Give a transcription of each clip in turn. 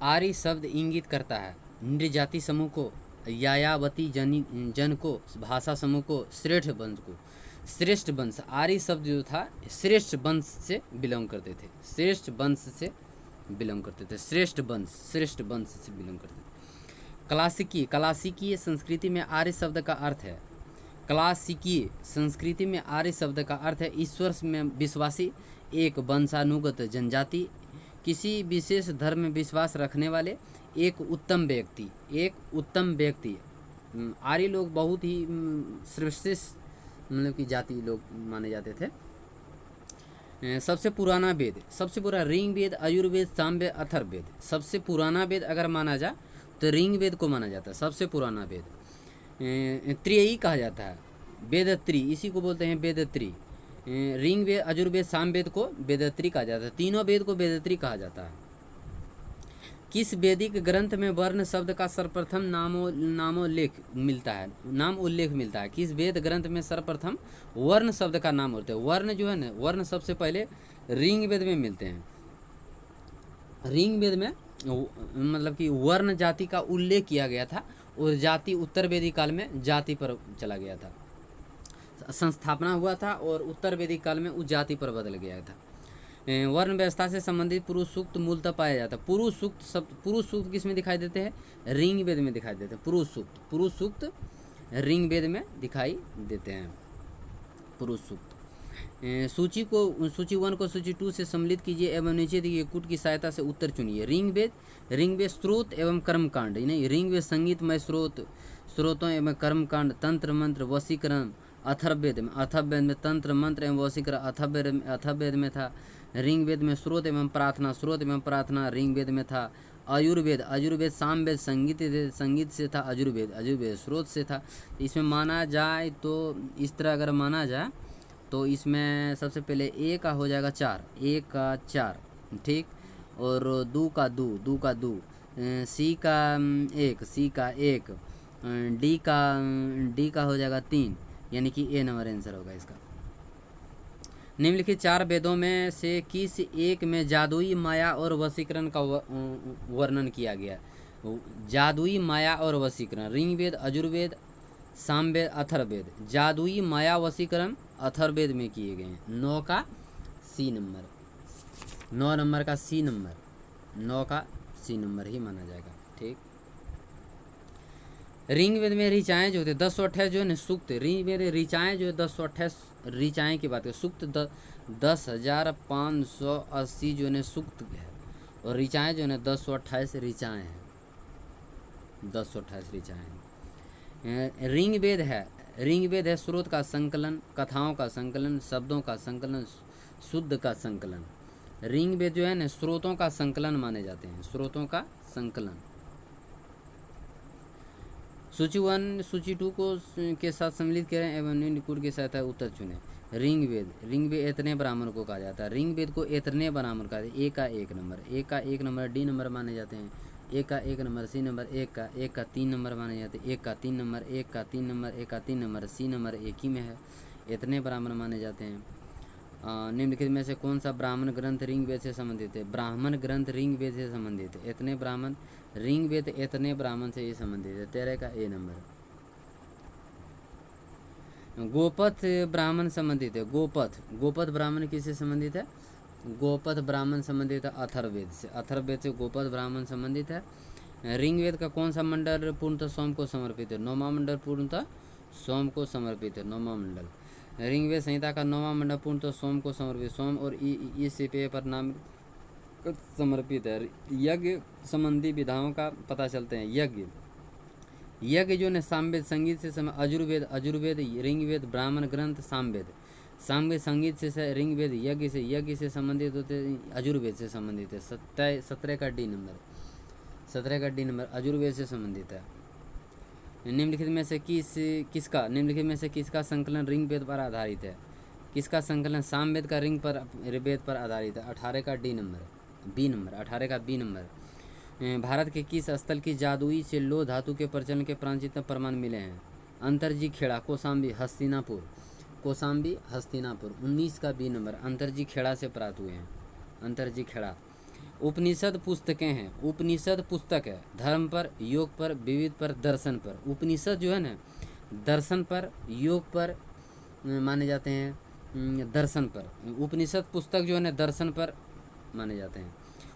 आर्य शब्द इंगित करता है नृजाति समूह को, यायावती जन को, भाषा समूह को, श्रेष्ठ वंश को। श्रेष्ठ वंश, आर्य शब्द जो था श्रेष्ठ वंश से बिलोंग करते थे, श्रेष्ठ वंश से बिलोंग करते थे, श्रेष्ठ वंश से बिलोंग करते थे। क्लासिकीय, क्लासिकीय संस्कृति में आर्य शब्द का अर्थ है, क्लासिकीय संस्कृति में आर्य शब्द का अर्थ है ईश्वर में विश्वासी, एक वंशानुगत जनजाति, किसी विशेष धर्म में विश्वास रखने वाले, एक उत्तम व्यक्ति, एक उत्तम व्यक्ति। आर्य लोग बहुत ही श्रेष्ठ मतलब की जाति लोग माने जाते थे। सबसे पुराना वेद, सबसे पुराना ऋग वेद, आयुर्वेद, सामवेद, अथर्ववेद। सबसे पुराना वेद अगर माना जाए तो ऋग वेद को माना जाता है सबसे पुराना वेद। त्रियी कहा जाता है, वेदत्री, इसी को बोलते हैं वेदत्री। ऋग वेद, आयुर्वेद, सामवेद को वेदत्री कहा जाता है, तीनों वेद को वेदत्री कहा जाता है। किस वैदिक ग्रंथ में वर्ण शब्द का सर्वप्रथम नामोल्लेख मिलता है, नाम उल्लेख मिलता है? किस वेद ग्रंथ में सर्वप्रथम वर्ण शब्द का नाम होता है? वर्ण जो है ना, वर्ण सबसे पहले ऋग वेद में मिलते हैं। ऋग वेद में मतलब कि वर्ण जाति का उल्लेख किया गया था और जाति उत्तर वैदिक काल में जाति पर चला गया था, संस्थापना हुआ था और उत्तर वैदिक काल में उस जाति पर बदल गया था। वर्ण व्यवस्था से संबंधित पुरुष सूक्त मूलतः पाया जाता है। पुरुष सूक्त किस में दिखाई देते हैं? ऋग वेद में दिखाई देते हैं। पुरुष सूक्त ऋग वेद में दिखाई देते हैं, पुरुष सूक्त। सूची 1 को सूची 2 से सम्मिलित कीजिए एवं नीचे दिए कूट की सहायता से उत्तर चुनिए। ऋग वेद स्रोत एवं कर्मकांड, नहीं, ऋग वेद संगीतमय स्रोतों एवं कर्मकांड, तंत्र मंत्र, वशीकरण। अथर्ववेद में तंत्र मंत्र एवं वशीकरण अथर्ववेद में था। ऋग वेद में स्रोत एवं प्रार्थना ऋग वेद में था। आयुर्वेद सामवेद संगीत से था। आयुर्वेद स्रोत से था। इसमें माना जाए तो इस तरह अगर माना जाए तो इसमें सबसे पहले ए का हो जाएगा 4, ए का 4, ठीक, और दू का दू, सी का 1, डी का हो जाएगा 3, यानी कि ए नंबर आंसर होगा इसका। निम्नलिखित 4 वेदों में से किस एक में जादुई माया और वशीकरण का वर्णन किया गया? जादुई माया और वशीकरण, ऋग वेद, आयुर्वेद, सामवेद, अथर्ववेद। जादुई माया वशीकरण अथर्ववेद में किए गए हैं। 9 का सी नंबर, 9 नंबर का सी नंबर, 9 का सी नंबर ही माना जाएगा, ठीक। ऋग वेद में ऋचाएँ जो होते 1028 जो है ना सूक्त, ऋग वेद ऋचाएँ जो है 1028 ऋचाएँ की बात है। सूक्त 10,580 जो है सूक्त है और ऋचाएँ जो है 1028 ऋचाएँ हैं, 1028 ऋचाएँ हैं। ऋग वेद है स्रोत का संकलन, कथाओं का संकलन, शब्दों का संकलन, शुद्ध का संकलन। ऋग वेद जो है ना स्रोतों का संकलन माने जाते हैं, स्रोतों का संकलन। सूची 1 सूची 2 को के साथ सम्मिलित करें एवं निम्न कूट की सहायता उत्तर चुनें। ऋग वेद एतने ब्राह्मण को कहा जाता है। ऋग वेद को एतने ब्राह्मण कहा जाता है। ए का 1 नंबर, डी नंबर माने जाते हैं। ए का 1 नंबर, सी नंबर 1 का 3 नंबर माने जाते हैं। 1 का 3 नंबर, 1 का 3 नंबर, 1 का 3 नंबर, सी नंबर 1 ही में है, इतने ब्राह्मण माने जाते हैं। निम्नलिखित में से कौन सा ब्राह्मण ग्रंथ ऋग वेद से संबंधित है? ब्राह्मण ग्रंथ ऋग वेद से संबंधित है। इतने ब्राह्मण, ऋग वेद इतने ब्राह्मण से ये संबंधित है। 13 का ए नंबर। गोपथ ब्राह्मण संबंधित है। गोपथ ब्राह्मण किससे संबंधित है? गोपथ ब्राह्मण संबंधित है अथर्ववेद से। अथर्ववेद से गोपथ ब्राह्मण संबंधित है। ऋग वेद का कौन सा मंडल पूर्णतः सोम को समर्पित है? 9वां मंडल पूर्णतः सोम को समर्पित है। 9वां मंडल। ऋग्वेद संहिता का 9वां मंडल पूर्णतः सोम को समर्पित, सोम और इस पे पर नाम समर्पित है। यज्ञ संबंधी विधाओं का पता चलते हैं। यज्ञ जो है सामवेद संगीत से आयुर्वेद ऋग्वेद ब्राह्मण ग्रंथ सामवेद संगीत से ऋग्वेद यज्ञ से संबंधित होते हैं, आयुर्वेद से संबंधित है। 17 का डी नंबर आयुर्वेद से संबंधित है। निम्नलिखित में से किसका संकलन ऋग वेद पर आधारित है? किसका संकलन सामवेद का ऋग वेद पर आधारित है? 18 का बी नंबर। भारत के किस स्थल की जादुई से लौह धातु के प्रचलन के प्राचीनतम प्रमाण मिले हैं? अंतरजी खेड़ा, कौशाम्बी, हस्तिनापुर। 19 का बी नंबर अंतरजी खेड़ा से प्राप्त हुए हैं। अंतरजी खेड़ा। उपनिषद पुस्तकें हैं, उपनिषद पुस्तक है धर्म पर, योग पर, विविध पर, दर्शन पर। उपनिषद जो है ना दर्शन पर, योग पर माने जाते हैं, दर्शन पर। उपनिषद पुस्तक जो है ना दर्शन पर माने जाते हैं।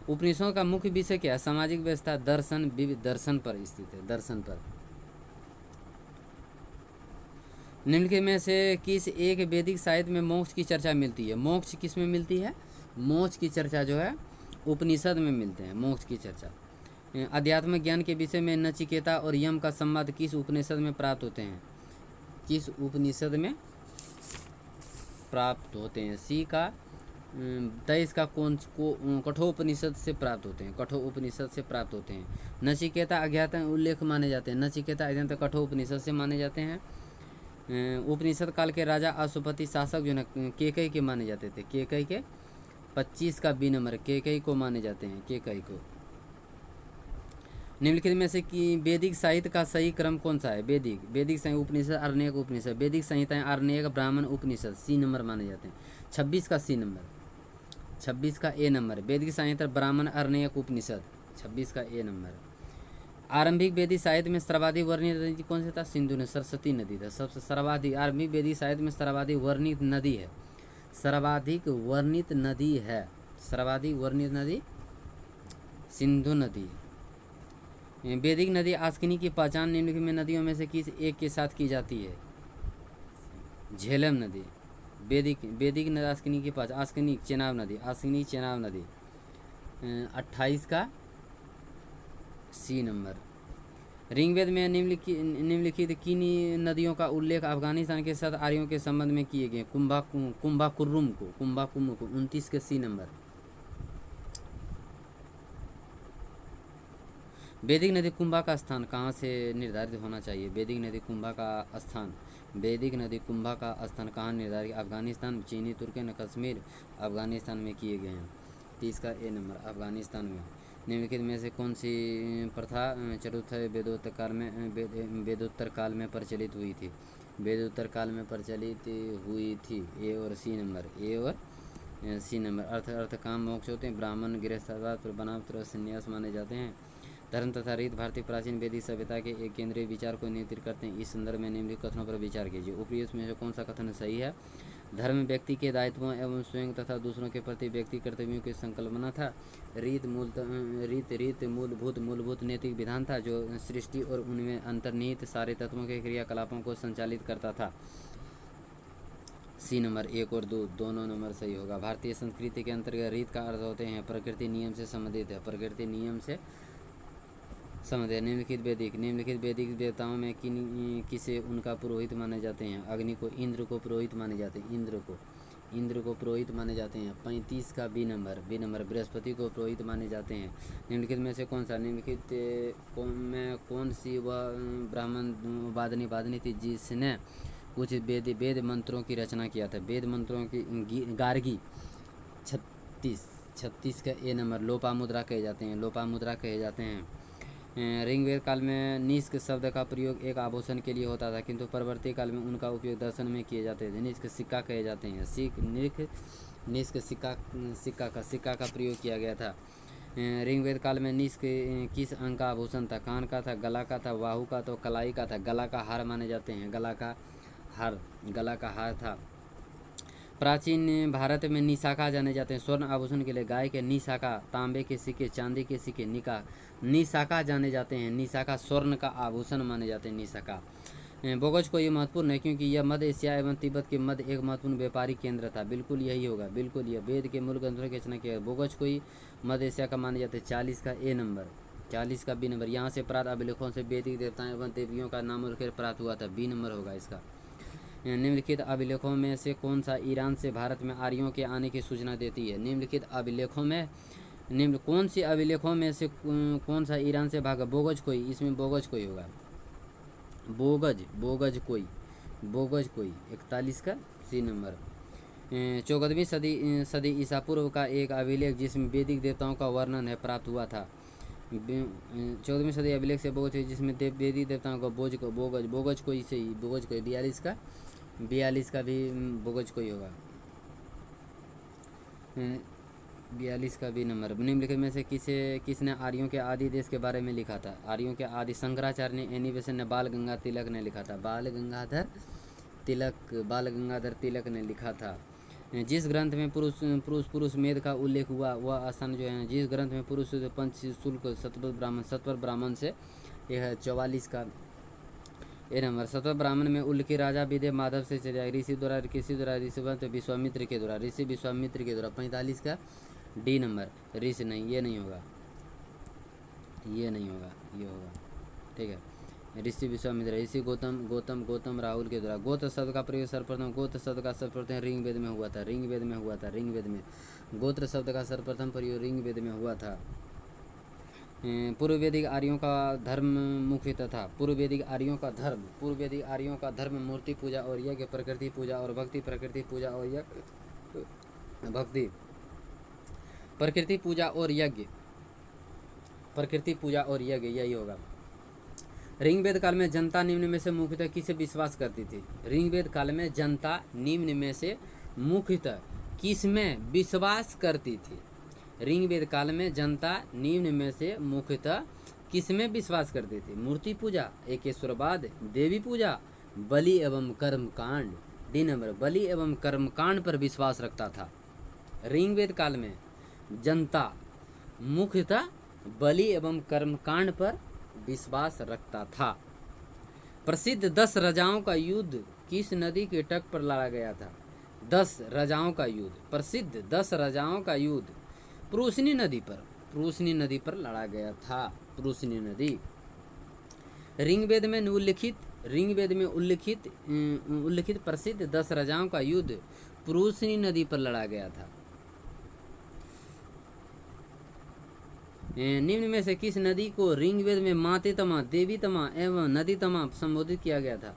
उपनिषदों का मुख्य विषय क्या है? सामाजिक व्यवस्था, दर्शन, विविध, दर्शन पर स्थित है, दर्शन पर। निम्नलिखित में से किस एक वैदिक साहित्य में मोक्ष की चर्चा मिलती है? मोक्ष किस में मिलती है? मोक्ष की चर्चा जो है उपनिषद में मिलते हैं, मोक्ष की चर्चा। अध्यात्म ज्ञान के विषय में नचिकेता और यम का संवाद किस उपनिषद में प्राप्त होते हैं? किस उपनिषद में प्राप्त होते हैं? सी का 23 का कठोपनिषद से प्राप्त होते हैं, कठोपनिषद से प्राप्त होते हैं। नचिकेता अज्ञात उल्लेख माने जाते हैं, नचिकेता अज्ञात कठोपनिषद से माने जाते हैं। उपनिषद काल के राजा अशुपति शासक जो है केकई के माने जाते थे, केकई के 25 का बी नंबर केकई को माने जाते हैं, केकई को। निम्नलिखित में से कि वैदिक साहित्य का सही क्रम कौन सा है? वैदिक साहित्य उपनिषद, आरण्यक उपनिषद। वैदिक संहिताएं आरण्यक, ब्राह्मण, उपनिषद सी नंबर माने जाते हैं। 26 का सी नंबर, 26 का ए नंबर। वैदिक साहित्य ब्राह्मण, आरण्यक, उपनिषद 26 का ए नंबर। आरंभिक वैदिक साहित्य में सर्वाधिक वर्णित नदी कौन सी था? सिंधु ने, सरस्वती नदी था सबसे सर्वाधिक। आरंभिक वैदिक साहित्य में सर्वाधिक वर्णित नदी है, सर्वाधिक वर्णित नदी है, सर्वाधिक वर्णित नदी सिंधु नदी। वैदिक नदी आस्किनी की पहचान निम्नलिखित में नदियों में से किस एक के साथ की जाती है? झेलम नदी। वैदिक नदी आस्किनी की पहचान, आस्किनी चेनाब नदी, आस्किनी चेनाब नदी 28 का सी नंबर। ऋग्वेद में निम्नलिखित किन नदियों का उल्लेख अफगानिस्तान के साथ आर्यों के संबंध में किए गए? कुंभाकुर्रुम को, कुंभाकुम को 29 के सी नंबर। वैदिक नदी कुंभा का स्थान कहाँ से निर्धारित होना चाहिए? वैदिक नदी कुंभा का स्थान, वैदिक नदी कुंभा का स्थान कहाँ निर्धारित? अफगानिस्तान, चीनी तुर्कन, कश्मीर, अफगानिस्तान में किए गए हैं। 30 का ए नंबर, अफगानिस्तान में। निम्नलिखित में से कौन सी प्रथा चतुर्थ वेदोत्तर काल में प्रचलित हुई थी? वेदोत्तर काल में प्रचलित हुई थी, ए और सी नंबर, ए और सी नंबर। अर्थ काम मोक्ष होते हैं, ब्राह्मण गृहस्थाश्रम बनावत्र संन्यास माने जाते हैं। धर्म तथा रीत भारतीय प्राचीन वैदिक सभ्यता के एक केंद्रीय विचार को नियंत्रित करते हैं। इस संदर्भ में निम्नलिखित कथनों पर विचार कीजिए। उपयुक्त में से कौन सा कथन सही है? धर्म व्यक्ति के दायित्वों एवं स्वयं तथा दूसरों के प्रति व्यक्ति कर्तव्यों की संकल्पना था। रीत मूलभूत नैतिक विधान था जो सृष्टि और उनमें अंतर्निहित सारे तत्वों के क्रियाकलापों को संचालित करता था। सी नंबर 1 और 2 दोनों नंबर सही होगा। भारतीय संस्कृति के अंतर्गत रीत का अर्थ होते हैं प्रकृति नियम से संबंधित है, प्रकृति नियम से संबंधित। निम्नलिखित वैदिक देवताओं में किसे उनका पुरोहित माने जाते हैं? अग्नि को, इंद्र को पुरोहित माने जाते हैं, इंद्र को पुरोहित माने जाते हैं। 35 का बी नंबर। बृहस्पति को पुरोहित माने जाते हैं। निम्नलिखित में से कौन सा, निम्नलिखित में कौन सी वह ब्राह्मण वादनी थी जिसने कुछ वेद मंत्रों की रचना किया था? वेद मंत्रों की गार्गी 36 का ए नंबर। लोपामुद्रा कहे जाते हैं। ऋग्वेद काल में निष्क शब्द का प्रयोग एक आभूषण के लिए होता था, किंतु परवर्ती काल में उनका उपयोग दर्शन में किए जाते थे। निष्क सिक्का कहे जाते हैं, निष्क सिक्का का प्रयोग किया गया था। ऋग्वेद काल में निष्क किस अंग का आभूषण था? कान का था, गला का था, बाहु का तो कलाई का था। गला का हार माने जाते हैं, गला का हार था। प्राचीन भारत में निशाका जाने जाते हैं स्वर्ण आभूषण के लिए। गाय के निशाका, तांबे के सिक्के, चांदी के सिक्के निशाका जाने जाते हैं। निशाका स्वर्ण का आभूषण माने जाते हैं, निशाका। बोगज को ये महत्वपूर्ण है क्योंकि यह मध्य एशिया एवं तिब्बत के मध्य एक महत्वपूर्ण व्यापारिक केंद्र था। बिल्कुल यही होगा, बिल्कुल यह वेद के मूल ग्रंथों की रचना किया। बोगज को ही मध्य एशिया का माने जाते हैं। 40 का ए नंबर, 40 का बी नंबर। यहाँ से प्राप्त अभिलेखों से वैदिक देवताओं एवं देवियों का नाम उल्लेख प्राप्त हुआ था, बी नंबर होगा इसका। निम्नलिखित अभिलेखों में से कौन सा ईरान से भारत में आर्यों के आने की सूचना देती है? निम्नलिखित अभिलेखों में कौन सी अभिलेखों में से कौन सा ईरान से भागा? बोगज कोई, इसमें बोगज कोई होगा, बोगज कोई 41 का सी नंबर। 14वीं सदी ईसा पूर्व का एक अभिलेख जिसमें वैदिक देवताओं का वर्णन है प्राप्त हुआ था। 14वीं सदी अभिलेख से बोगज जिसमें वैदिक देवताओं का बोगज कोई से ही 42 का भी बोगज कोई होगा। 42 का बी नंबर। निम्नलिखित में से किसने आर्यों के आदि देश के बारे में लिखा था? आर्यों के आदि शंकराचार्य ने, एनी बेसेंट ने, बाल गंगाधर तिलक ने लिखा था। बाल गंगाधर तिलक ने लिखा था। जिस ग्रंथ में पुरुष मेध का उल्लेख हुआ वह स्थान जो है, जिस ग्रंथ में पुरुष पंच शुल्क सत्वर ब्राह्मण से, यह है 44 का ए नंबर। सत्वर ब्राह्मण में उल्लेखित राजा विदय माधव से चले ऋषि द्वारा ऋषिवंत विश्वामित्र के द्वारा, ऋषि विश्वामित्र के द्वारा। 45 का डी नंबर। ऋषि नहीं, ये नहीं होगा, ये नहीं होगा, ये होगा, ठीक है। ऋषि विश्वामित्र, ऋषि गौतम राहुल के द्वारा। गोत्र शब्द का प्रयोग सर्वप्रथम ऋग्वेद में हुआ था। ऋग्वेद में गोत्र शब्द का सर्वप्रथम प्रयोग ऋग्वेद में हुआ था। पूर्व वैदिक आर्यों का धर्म मुख्यतः था। पूर्व वैदिक आर्यों का धर्म मूर्ति पूजा और यज्ञ, प्रकृति पूजा और भक्ति, प्रकृति पूजा और यज्ञ, यही होगा। ऋग्वेद काल में जनता निम्न में से मुख्यतः किसे विश्वास करती थी? ऋग्वेद काल में जनता निम्न में से मुख्यतः किसमें विश्वास करती थी? ऋग्वेद काल में जनता निम्न में से मुख्यतः किसमें विश्वास करती थी? मूर्ति पूजा, एकेश्वरवाद, देवी पूजा, बलि एवं कर्मकांड। D number. बलि एवं कर्मकांड पर विश्वास रखता था। ऋग्वेद काल में जनता मुख्यतः बलि एवं कर्मकांड पर विश्वास रखता था। प्रसिद्ध 10 राजाओं का युद्ध किस नदी के तट पर लड़ा गया था? 10 राजाओं का युद्ध, प्रसिद्ध 10 राजाओं का युद्ध पुरुषनी नदी पर लड़ा गया था। पुरुषनी नदी। ऋग्वेद में उल्लिखित प्रसिद्ध 10 राजाओं का युद्ध पुरुषनी नदी पर लड़ा गया था। निम्न में से किस नदी को ऋग्वेद में माते तमा, देवी तमा एवं नदी तमा संबोधित किया गया था?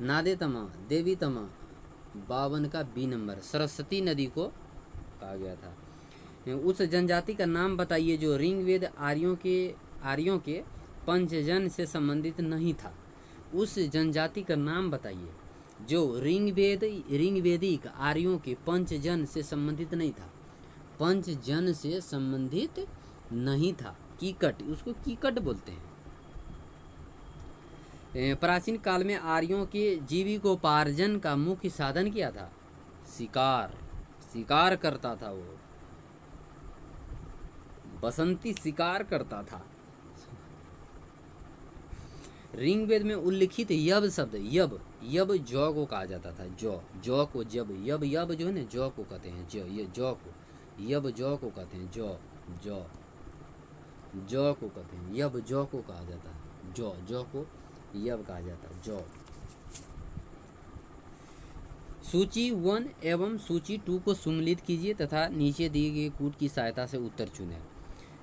नादे तमा, देवी तमा। 52 का बी नंबर। सरस्वती नदी को कहा गया था। उस जनजाति का नाम बताइए जो ऋग्वेद आर्यों के पंचजन से संबंधित नहीं था। उस जनजाति का नाम बताइए जो ऋग्वेदिक आर्यों के पंचजन से संबंधित नहीं था। पंचजन से संबंधित नहीं था। कीकट, उसको कीकट बोलते हैं। प्राचीन काल में आर्यों के जीविकोपार्जन का मुख्य साधन क्या था? शिकार करता था वो। बसंती शिकार करता था। ऋग्वेद में उल्लिखित यब शब्द, यब जौ को कहा जाता था। जौ को जब, यब जो है ना, जौ को कहते हैं। जौ को यब जौ को कहते हैं। जौ को कहते हैं। यब जौ को कहा जाता है। जौ को यब कहा जाता है। जौ। सूची 1 एवं सूची 2 को सम्मिलित कीजिए तथा नीचे दिए गए कूट की सहायता से उत्तर चुनें।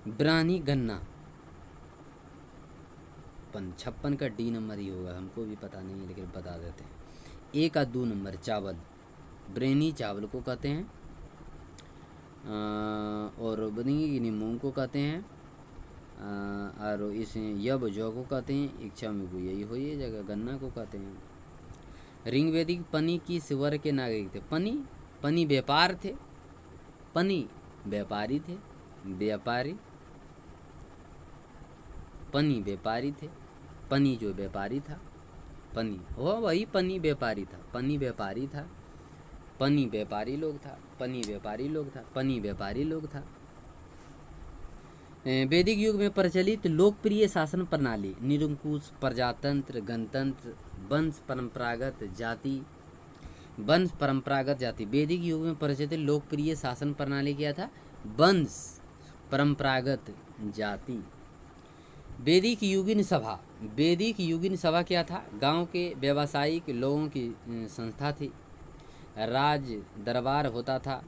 ब्राह्मणी गन्ना 56 का डी नंबर ही होगा, हमको भी पता नहीं है लेकिन बता देते हैं। 1 का 2 नंबर चावल, ब्रेनी चावल को कहते हैं। और बनेंगे मूंग को कहते हैं। और इसे यब जौ को कहते हैं। इच्छा में को यही हो, ये जगह गन्ना को कहते हैं। ऋग्वेदिक पनी किस वर्ग के नागरिक थे? पनी व्यापार थे। पनी व्यापारी थे। पनी व्यापारी थे। पनी जो व्यापारी था, पनी हो वही पनी व्यापारी था। पनी व्यापारी था। पनी व्यापारी लोग था। पनी व्यापारी लोग था। वैदिक युग में प्रचलित लोकप्रिय शासन प्रणाली निरंकुश, प्रजातंत्र, गणतंत्र, वंश परंपरागत जाति। वैदिक युग में प्रचलित लोकप्रिय शासन प्रणाली क्या था? वंश परंपरागत जाति। वैदिक युगीन सभा क्या था? गांव के व्यावसायिक लोगों की संस्था थी। राज दरबार होता था।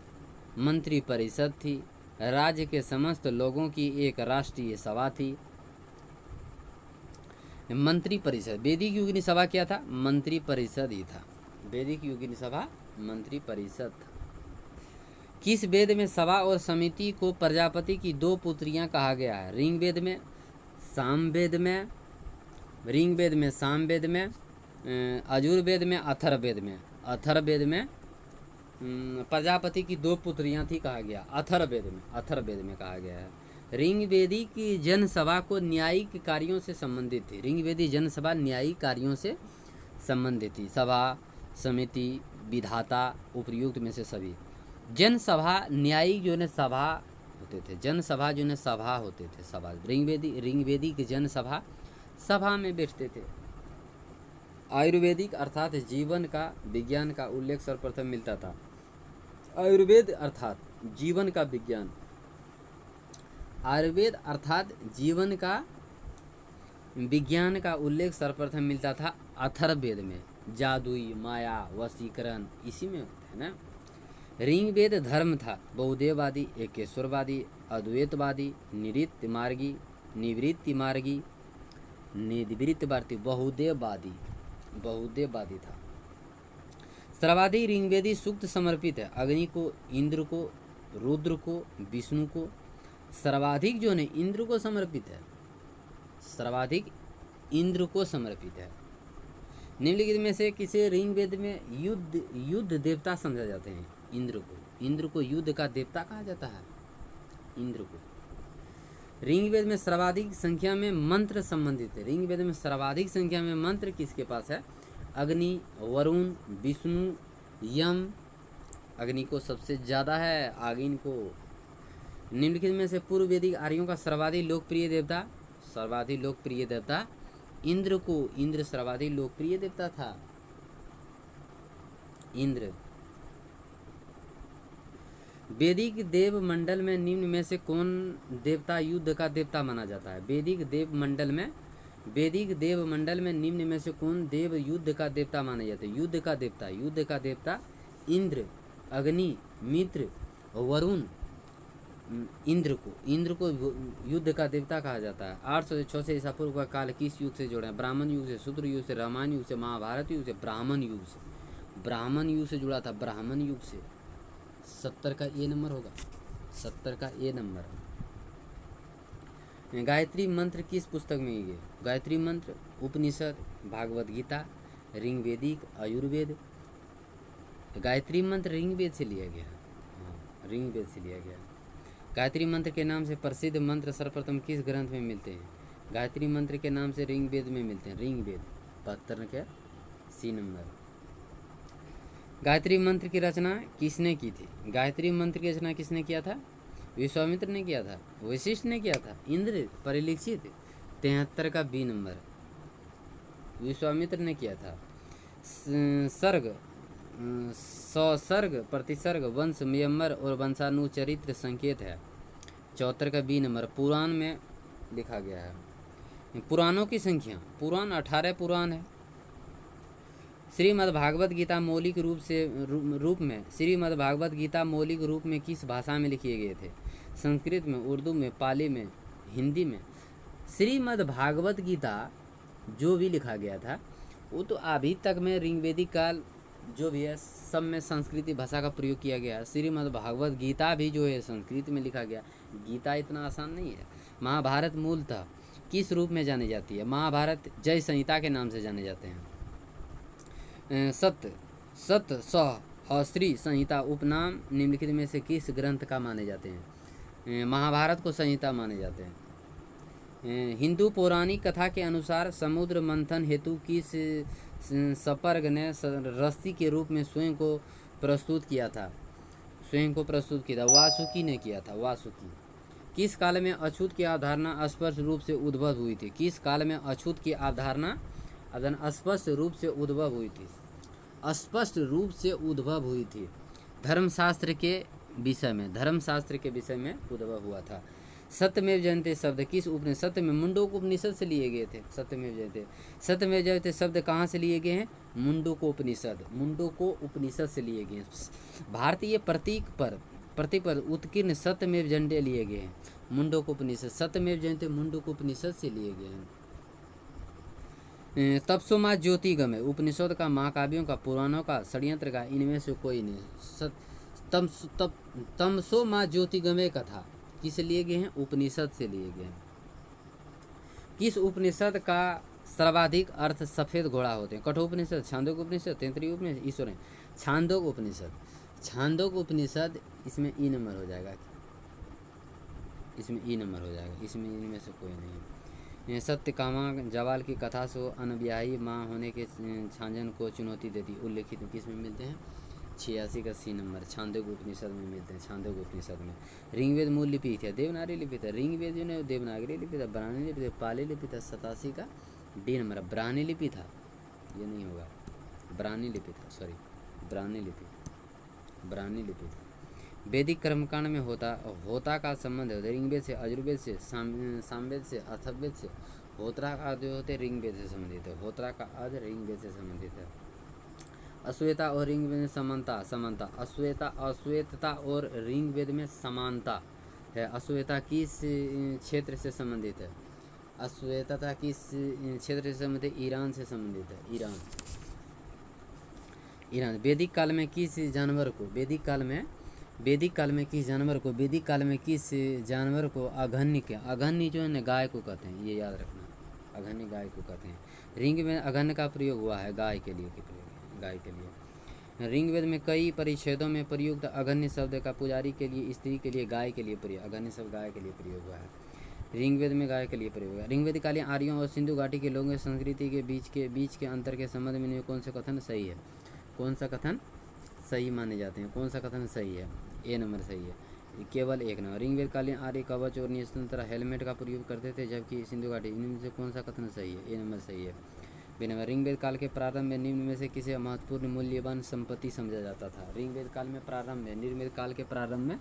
मंत्री परिषद थी। राज्य के समस्त लोगों की एक राष्ट्रीय सभा थी। मंत्री परिषद। वैदिक युगीन सभा क्या था? मंत्री परिषद ही था। वैदिक युगीन सभा मंत्री परिषद था। किस वेद में सभा और समिति को प्रजापति की 2 पुत्रियां कहा गया है? ऋग्वेद में, सामवेद में, अजुर्वेद में, अथर्ववेद में। प्रजापति की 2 पुत्रियां थी कहा गया अथर्ववेद में कहा गया है। ऋग्वेदी की जनसभा को न्यायिक कार्यों से संबंधित थी। ऋग्वेदी जनसभा न्यायिक कार्यों से संबंधित थी। सभा, समिति, विधाता, उपर्युक्त में से सभी। जनसभा न्यायिक जो है सभा होते थे, जनसभा जो है सभा होते थे, सभा। ऋग्वेदी की जनसभा सभा में बैठते थे। आयुर्वेदिक अर्थात जीवन का विज्ञान का उल्लेख सर्वप्रथम मिलता था। आयुर्वेद अर्थात जीवन का विज्ञान, आयुर्वेद अर्थात जीवन का विज्ञान का उल्लेख सर्वप्रथम मिलता था अथर्ववेद में। जादुई, माया, वशीकरण इसी में होता है ना। ऋग्वेद धर्म था बहुदेववादी, एकेश्वरवादी, अद्वैतवादी, निवृत्ति मार्गी, बहुदेववादी था। सर्वाधिक ऋग्वेदी सूक्त समर्पित है अग्नि को, इंद्र को, रुद्र को, विष्णु को। सर्वाधिक जो है इंद्र को समर्पित है, सर्वाधिक इंद्र को समर्पित है। निम्नलिखित में से किसे ऋग्वेद में युद्ध देवता समझा जाते हैं? इंद्र को युद्ध का देवता कहा जाता है। इंद्र को ऋग्वेद में सर्वाधिक संख्या में मंत्र संबंधित है। ऋग्वेद में सर्वाधिक संख्या में मंत्र किसके पास है? अग्नि, वरुण, विष्णु, यम। अग्नि को सबसे ज़्यादा है, आगिन को। निम्नलिखित में से पूर्व वैदिक आर्यों का सर्वाधिक लोकप्रिय देवता इंद्र को। इंद्र सर्वाधिक लोकप्रिय देवता था, इंद्र। वैदिक देव मंडल में निम्न में से कौन देवता युद्ध का देवता माना जाता है? वैदिक देव मंडल में निम्न में से कौन देव युद्ध का देवता माना जाता है? युद्ध का देवता इंद्र, अग्नि, मित्र, वरुण। इंद्र को युद्ध का देवता कहा जाता है। 800 से 600 ईसा पूर्व का काल किस युग से जोड़ा है? ब्राह्मण युग से, शूद्र युग से, रामायण युग से, महाभारत युग से, ब्राह्मण युग से जुड़ा था। ब्राह्मण युग से 70 का ए नंबर होगा, 70 का ए नंबर। गायत्री मंत्र किस पुस्तक में है? गायत्री मंत्र उपनिषद, भागवत गीता, ऋग्वेदिक, आयुर्वेद। गायत्री मंत्र ऋग्वेद से लिया गया। गायत्री मंत्र के नाम से प्रसिद्ध मंत्र सर्वप्रथम किस ग्रंथ में मिलते हैं? गायत्री मंत्र के नाम से ऋग्वेद में मिलते हैं। ऋग्वेद 72 के सी नंबर। गायत्री मंत्र की रचना किसने की थी? गायत्री मंत्र की रचना किसने किया था? विश्वामित्र ने किया था, वशिष्ठ ने किया था, इंद्र, परिलिक्षित। 73 का बी नंबर विश्वामित्र ने किया था। सर्ग, सौसर्ग, प्रतिसर्ग, वंश, मयम्बर और वंशानुचरित्र संकेत है। 74 का बी नंबर पुराण में लिखा गया है। पुराणों की संख्या, पुराण 18 पुराण है। श्रीमद्भागवत गीता मौलिक रूप में किस भाषा में लिखे गए थे? संस्कृत में, उर्दू में, पाली में, हिंदी में। श्रीमद्भागवत गीता जो भी लिखा गया था वो तो अभी तक में ऋग्वेदिक काल जो भी है सब में संस्कृत भाषा का प्रयोग किया गया। श्रीमद्भागवत गीता भी जो है संस्कृत में लिखा गया। गीता इतना आसान नहीं है। महाभारत मूलतः किस रूप में जानी जाती है? महाभारत जय संहिता के नाम से जाने जाते हैं। सहस्त्री संहिता उपनाम निम्नलिखित में से किस ग्रंथ का माने जाते हैं? महाभारत को संहिता माने जाते हैं। हिंदू पौराणिक कथा के अनुसार समुद्र मंथन हेतु किस सपर्ग ने रस्सी के रूप में स्वयं को प्रस्तुत किया था? वासुकी ने किया था। वासुकी। किस काल में अछूत की अवधारणा स्पष्ट रूप से उद्भव हुई थी? किस काल में अछूत की अवधारणा स्पष्ट रूप से उद्भव हुई थी? धर्मशास्त्र के विषय में उद्भव हुआ था। सत्यमेव जयते शब्द किस उपनिषद? सत्य में मुंडोक उपनिषद से लिए गए थे। सत्यमेव जयते शब्द कहाँ से लिए गए हैं? मुंडोक उपनिषद से लिए गए हैं। भारतीय प्रतीक पर उत्कीर्ण सत्यमेव झंडे लिए गए हैं। मुंडोक उपनिषद, सत्यमेव जयते मुंडोक उपनिषद से लिए गए हैं। तपसोमा ज्योतिगमय उपनिषद का, महाकाव्यों का, पुराणों का, षड्यंत्र का, इनमें से कोई नहीं। तमसोमा ज्योतिगमय कथा किस लिए गए हैं? उपनिषद से लिए गए हैं। किस उपनिषद का सर्वाधिक अर्थ सफेद घोड़ा होते हैं? कठोपनिषद, छांदोग्य उपनिषद, तैत्तिरीय उपनिषद, ईश्वर छांदोग्य उपनिषद। छांदोग्य उपनिषद, इसमें ई नंबर हो जाएगा, इसमें ई नंबर हो जाएगा, इसमें इनमें से कोई नहीं है। सत्यकामा जवाल की कथा सो अनब्याही माँ होने के छांजन को चुनौती देती, उल्लेखित किस में मिलते हैं? 86 का सी नंबर छांदोग्य उपनिषद में मिलते हैं, छांदोग्य उपनिषद में। ऋग्वेद मूल लिपि थी, देवनागरी लिपि था, ऋग्वेद जो है देवनागरी लिपि था, ब्राह्मणी लिपि था, पाली लिपि था, 87 का डी नंबर। ब्राह्मणी लिपि था, ये नहीं होगा, ब्राह्मणी लिपि था, सॉरी ब्राह्मणी लिपि, ब्राह्मणी लिपि था। वैदिक कर्मकांड में होता का संबंध है ऋग्वेद से, यजुर्वेद से, सामवेद से, अथर्ववेद से। होत्रा का जो होते ऋग्वेद से संबंधित है, होत्रा का अर्थ ऋग्वेद से संबंधित है। अश्वेता और ऋग्वेद में समानता, समानता, अश्वेतता और ऋग्वेद में समानता है। अश्वेता किस क्षेत्र से संबंधित है? अश्वेतता किस क्षेत्र से संबंधित है? ईरान से संबंधित है, ईरान, ईरान। वैदिक काल में किस जानवर को, वैदिक काल में किस जानवर को अघन्य के, अघन्य जो है ना गाय को कहते हैं, ये याद रखना, अघन्य गाय को कहते हैं। ऋग्वेद में अघन्य का प्रयोग हुआ है गाय के लिए, गाय के लिए। ऋग्वेद में कई परिच्छेदों में प्रयुक्त अघन्य शब्द का पुजारी के लिए, स्त्री के लिए, गाय के लिए प्रयोग, अघन्य शब्द गाय के लिए प्रयोग हुआ है, ऋग्वेद में गाय के लिए प्रयोग हुआ है। ऋग्वेद कालीन आर्यों और सिंधु घाटी के लोगों की संस्कृति के बीच के अंतर के संबंध में कौन सा कथन सही है? कौन सा कथन सही माने जाते हैं? कौन सा कथन सही है? ए नंबर सही है, केवल एक नंबर। ऋग्वेद कालीन आर्य कवच और नियंत्रण हेलमेट का प्रयोग करते थे, जबकि सिंधु घाटी, इनमें से कौन सा कथन सही है? ए नंबर सही है, बी नंबर। ऋग्वेद काल के प्रारंभ में निम्न में से किसे महत्वपूर्ण मूल्यवान संपत्ति समझा जाता था? ऋग्वेद काल में प्रारंभ में, ऋग्वेद काल के प्रारंभ में,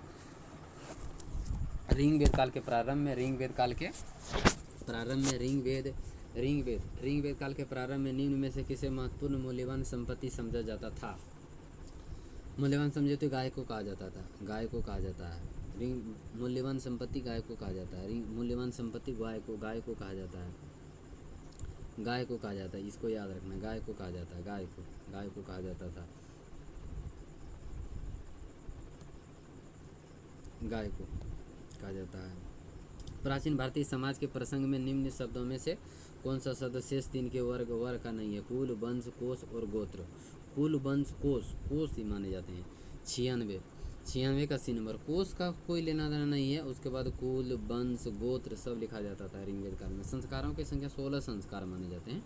ऋग्वेद काल के प्रारंभ में, ऋग्वेद काल के प्रारंभ में, ऋग्वेद काल के प्रारंभ में निम्न में से किसे महत्वपूर्ण मूल्यवान संपत्ति समझा जाता था? मूल्यवान समझे तो गाय को कहा जाता था, गाय को कहा जाता है। मूल्यवान संपत्ति गाय को कहा जाता है, मूल्यवान संपत्ति गाय को कहा जाता है, गाय को कहा जाता है, इसको याद रखना, गाय को कहा जाता है, गाय को कहा जाता था, गाय को कहा जाता है। प्राचीन भारतीय समाज के प्रसंग में निम्न शब्दों में से कौन सा शब्द शेष तीन के वर्ग का नहीं है? कुल, वंश, कोश और गोत्र। कुल, वंश, कोश ही माने जाते हैं। 96 का सी नंबर। कोश का कोई लेना देना नहीं है, उसके बाद कुल, वंश, गोत्र सब लिखा जाता था ऋग्वेद काल में। संस्कारों की संख्या 16 संस्कार माने जाते हैं,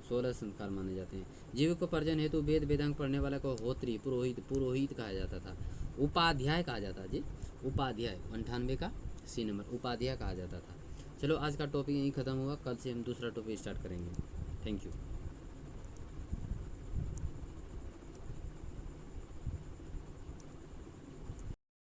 16 संस्कार माने जाते हैं। जीव को पर्जन हेतु वेद वेदांग पढ़ने वाले को होत्री, पुरोहित कहा जाता था। उपाध्याय कहा जाता है जी, उपाध्याय 98 का सी नंबर, उपाध्याय कहा जाता था। चलो आज का टॉपिक यहीं ख़त्म हुआ, कल से हम दूसरा टॉपिक स्टार्ट करेंगे। Thank you.